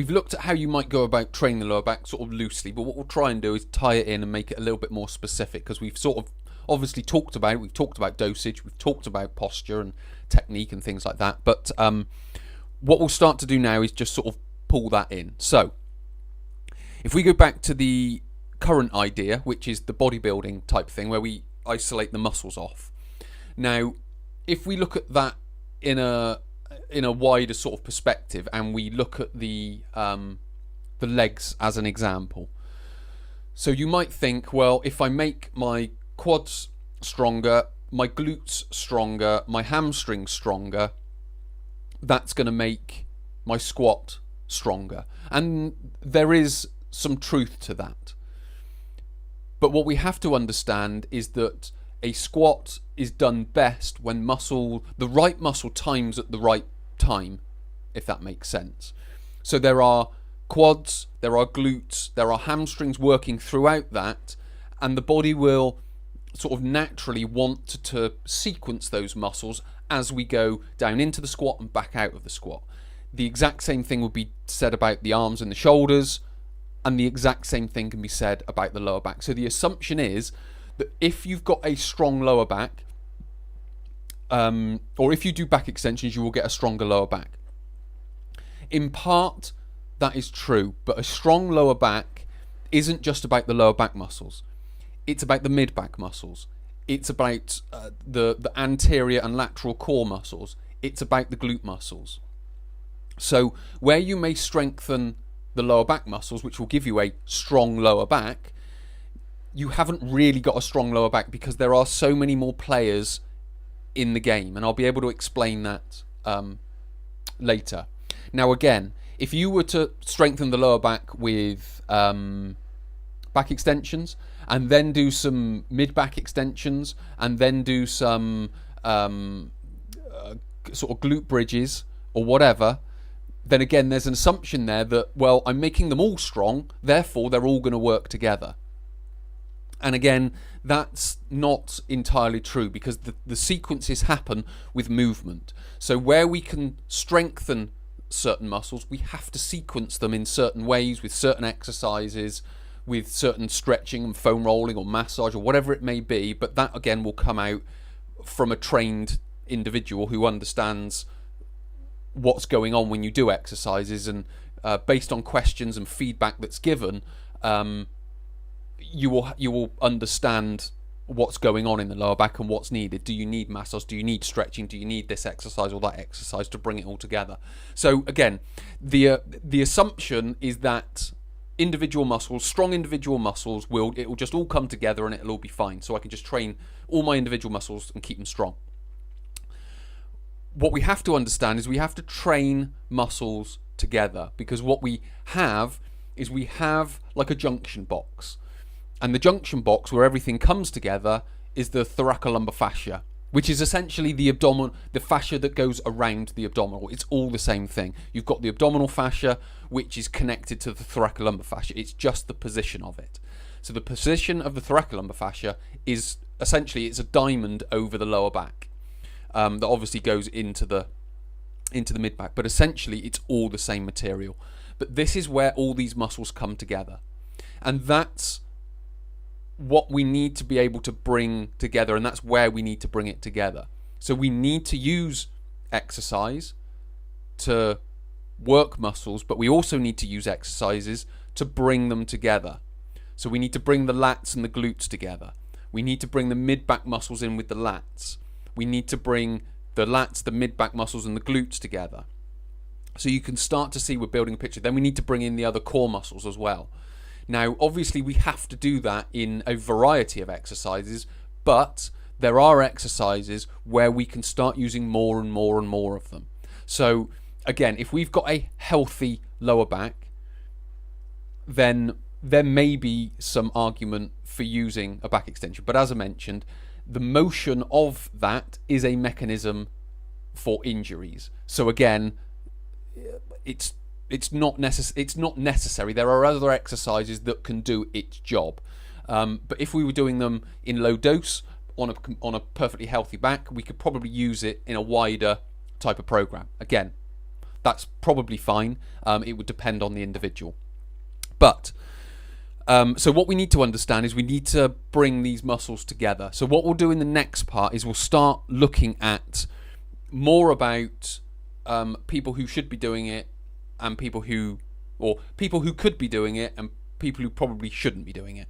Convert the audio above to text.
we've looked at how you might go about training the lower back sort of loosely, but what we'll try and do is tie it in and make it a little bit more specific, because we've sort of obviously talked about it. We've talked about dosage, we've talked about posture and technique and things like that, but what we'll start to do now is just sort of pull that in. So if we go back to the current idea, which is the bodybuilding type thing where we isolate the muscles off. Now, if we look at that in a wider sort of perspective, and we look at the legs as an example, so you might think, well, if I make my quads stronger, my glutes stronger, my hamstrings stronger, that's going to make my squat stronger. And there is some truth to that. But what we have to understand is that a squat is done best when the right muscle times at the right time, if that makes sense. So there are quads, there are glutes, there are hamstrings working throughout that, and the body will sort of naturally want to sequence those muscles as we go down into the squat and back out of the squat. The exact same thing would be said about the arms and the shoulders, and the exact same thing can be said about the lower back. So the assumption is that if you've got a strong lower back, or if you do back extensions, you will get a stronger lower back. In part, that is true, but a strong lower back isn't just about the lower back muscles. It's about the mid-back muscles. It's about the anterior and lateral core muscles. It's about the glute muscles. So where you may strengthen the lower back muscles, which will give you a strong lower back, you haven't really got a strong lower back because there are so many more players in the game, and I'll be able to explain that later. Now again, if you were to strengthen the lower back with back extensions, and then do some mid-back extensions, and then do some sort of glute bridges or whatever, then again there's an assumption there that, well, I'm making them all strong, therefore they're all going to work together. And again, that's not entirely true, because the sequences happen with movement. So where we can strengthen certain muscles, we have to sequence them in certain ways, with certain exercises, with certain stretching and foam rolling or massage or whatever it may be. But that again will come out from a trained individual who understands what's going on when you do exercises, and based on questions and feedback that's given, you will understand what's going on in the lower back and what's needed. Do you need massage? Do you need stretching? Do you need this exercise or that exercise to bring it all together? So again, the assumption is that strong individual muscles it will just all come together and it'll all be fine. So I can just train all my individual muscles and keep them strong. What we have to understand is we have to train muscles together, because what we have is we have like a junction box. And the junction box where everything comes together is the thoracolumbar fascia, which is essentially the fascia that goes around the abdominal. It's all the same thing. You've got the abdominal fascia, which is connected to the thoracolumbar fascia. It's just the position of it. So the position of the thoracolumbar fascia is essentially, it's a diamond over the lower back. That obviously goes into the mid back, but essentially it's all the same material. But this is where all these muscles come together, and that's what we need to be able to bring together, and that's where we need to bring it together. So we need to use exercise to work muscles, but we also need to use exercises to bring them together. So we need to bring the lats and the glutes together. We need to bring the mid-back muscles in with the lats. We need to bring the lats, the mid-back muscles and the glutes together. So you can start to see we're building a picture. Then we need to bring in the other core muscles as well. Now, obviously, we have to do that in a variety of exercises, but there are exercises where we can start using more and more and more of them. So, again, if we've got a healthy lower back, then there may be some argument for using a back extension. But as I mentioned, the motion of that is a mechanism for injuries. So again, it's not necessary. There are other exercises that can do its job. But if we were doing them in low dose on a perfectly healthy back, we could probably use it in a wider type of program. Again, that's probably fine. It would depend on the individual. But so what we need to understand is we need to bring these muscles together. So what we'll do in the next part is we'll start looking at more about people who should be doing it and people who could be doing it and people who probably shouldn't be doing it.